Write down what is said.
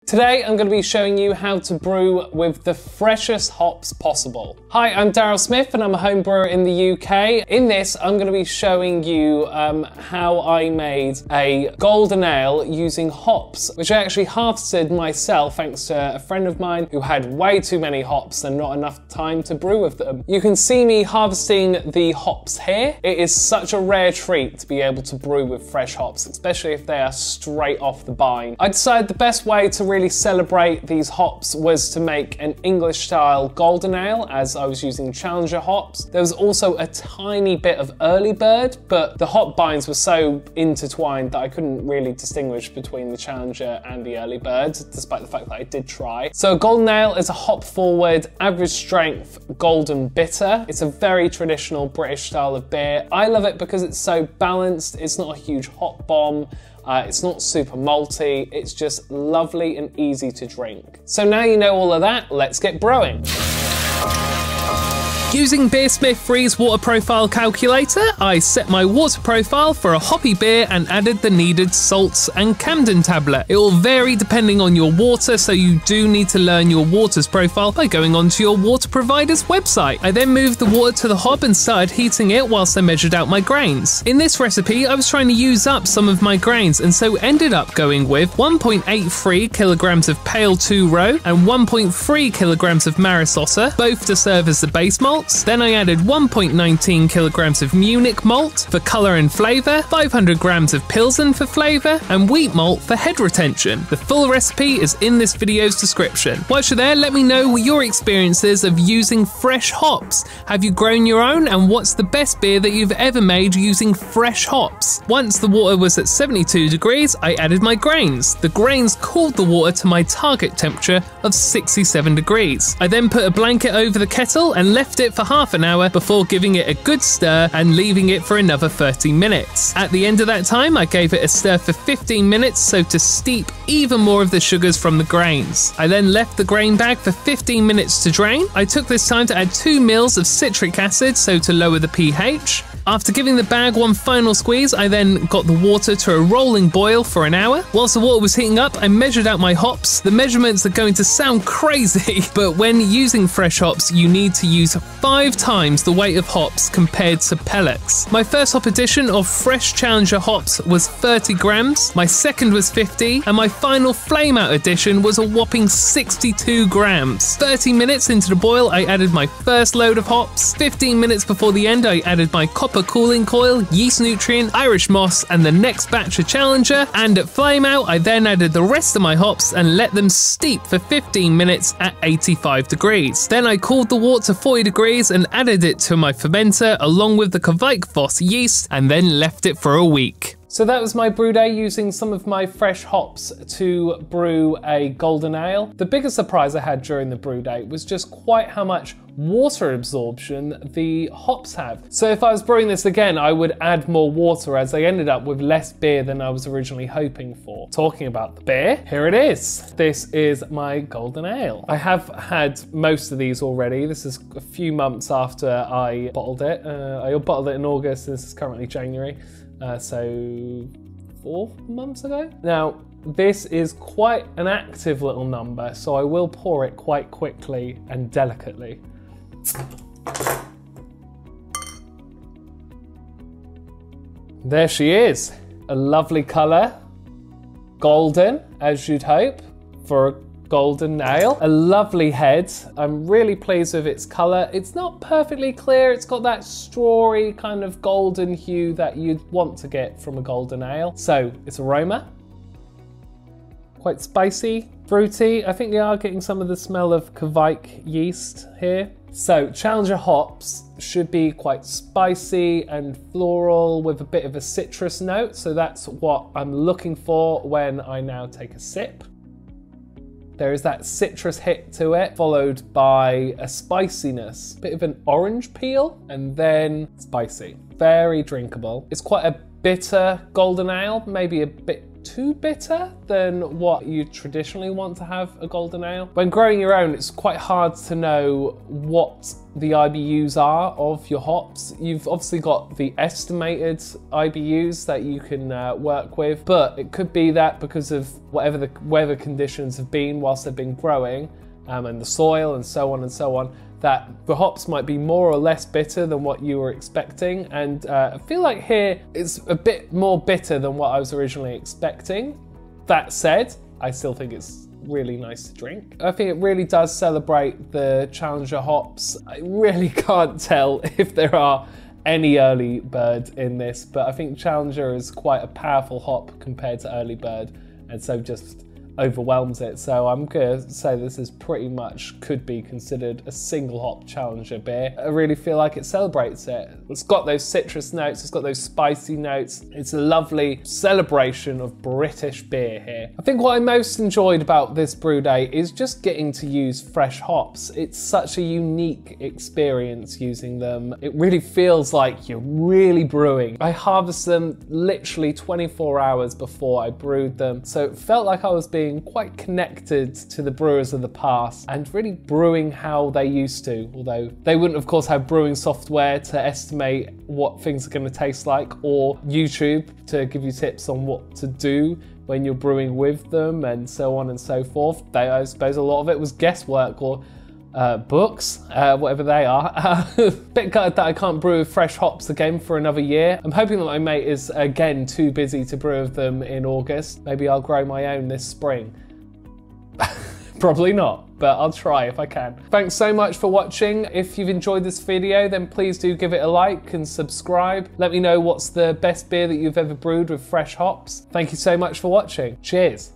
Today I'm going to be showing you how to brew with the freshest hops possible. Hi, I'm Daryl Smith and I'm a home brewer in the UK. In this I'm going to be showing you how I made a golden ale using hops, which I actually harvested myself thanks to a friend of mine who had way too many hops and not enough time to brew with them. You can see me harvesting the hops here. It is such a rare treat to be able to brew with fresh hops, especially if they are straight off the vine. I decided the best way to really celebrate these hops was to make an English style golden ale, as I was using Challenger hops. There was also a tiny bit of early bird, but the hop bines were so intertwined that I couldn't really distinguish between the Challenger and the early bird, despite the fact that I did try. So a golden ale is a hop forward, average strength, golden bitter. It's a very traditional British style of beer. I love it because it's so balanced. It's not a huge hop bomb. It's not super malty, it's just lovely and easy to drink. So now you know all of that, let's get brewing. Using Beersmith Freeze water profile calculator, I set my water profile for a hoppy beer and added the needed salts and Camden tablet. It will vary depending on your water, so you do need to learn your water's profile by going onto your water provider's website. I then moved the water to the hob and started heating it whilst I measured out my grains. In this recipe, I was trying to use up some of my grains and so ended up going with 1.83 kilograms of Pale 2 Row and 1.3 kilograms of Maris Otter, both to serve as the base malt. Then I added 1.19 kilograms of Munich Malt for colour and flavour, 500 grams of Pilsen for flavour, and Wheat Malt for head retention. The full recipe is in this video's description. Whilst you're there, let me know what your experiences of using fresh hops. Have you grown your own, and what's the best beer that you've ever made using fresh hops? Once the water was at 72 degrees, I added my grains. The grains cooled the water to my target temperature of 67 degrees. I then put a blanket over the kettle and left it for half an hour before giving it a good stir and leaving it for another 30 minutes. At the end of that time, I gave it a stir for 15 minutes so to steep even more of the sugars from the grains. I then left the grain bag for 15 minutes to drain. I took this time to add 2 mils of citric acid so to lower the pH. After giving the bag one final squeeze, I then got the water to a rolling boil for an hour. Whilst the water was heating up, I measured out my hops. The measurements are going to sound crazy, but when using fresh hops, you need to use 5 times the weight of hops compared to pellets. My first hop addition of fresh Challenger hops was 30 grams, my second was 50, and my final flameout addition was a whopping 62 grams. 30 minutes into the boil, I added my first load of hops. 15 minutes before the end, I added my copper cooling coil, yeast nutrient, Irish moss, and the next batch of Challenger. And at flameout, I then added the rest of my hops and let them steep for 15 minutes at 85 degrees. Then I cooled the water to 40 degrees and added it to my fermenter along with the Kveik Voss yeast and then left it for a week. So that was my brew day using some of my fresh hops to brew a golden ale. The biggest surprise I had during the brew day was just quite how much water absorption the hops have. So if I was brewing this again, I would add more water as I ended up with less beer than I was originally hoping for. Talking about the beer, here it is. This is my golden ale. I have had most of these already. This is a few months after I bottled it. I bottled it in August, this is currently January. So 4 months ago? Now, this is quite an active little number, so I will pour it quite quickly and delicately. There she is. A lovely colour. Golden, as you'd hope, for a golden ale. A lovely head. I'm really pleased with its colour. It's not perfectly clear. It's got that strawy kind of golden hue that you'd want to get from a golden ale. So its aroma, quite spicy, fruity. I think they are getting some of the smell of Kveik yeast here. So Challenger hops should be quite spicy and floral with a bit of a citrus note. So that's what I'm looking for when I now take a sip. There is that citrus hit to it, followed by a spiciness, bit of an orange peel, and then spicy. Very drinkable. It's quite a bitter golden ale, maybe a bit too bitter than what you traditionally want to have a golden ale. When growing your own, it's quite hard to know what the IBUs are of your hops. You've obviously got the estimated IBUs that you can work with, but it could be that because of whatever the weather conditions have been whilst they've been growing, and the soil and so on, that the hops might be more or less bitter than what you were expecting. And I feel like here it's a bit more bitter than what I was originally expecting. That said, I still think it's really nice to drink. I think it really does celebrate the Challenger hops. I really can't tell if there are any early bird in this, but I think Challenger is quite a powerful hop compared to early bird, and so just overwhelms it. So I'm gonna say this is pretty much could be considered a single hop Challenger beer. I really feel like it celebrates it. It's got those citrus notes, it's got those spicy notes. It's a lovely celebration of British beer here. I think what I most enjoyed about this brew day is just getting to use fresh hops. It's such a unique experience using them. It really feels like you're really brewing. I harvested them literally 24 hours before I brewed them, so it felt like I was being quite connected to the brewers of the past and really brewing how they used to, although they wouldn't of course have brewing software to estimate what things are going to taste like, or YouTube to give you tips on what to do when you're brewing with them and so on and so forth. I suppose a lot of it was guesswork or books, whatever they are. Bit gutted that I can't brew with fresh hops again for another year. I'm hoping that my mate is again too busy to brew with them in August. Maybe I'll grow my own this spring. Probably not, but I'll try if I can. Thanks so much for watching. If you've enjoyed this video, then please do give it a like and subscribe. Let me know what's the best beer that you've ever brewed with fresh hops. Thank you so much for watching. Cheers.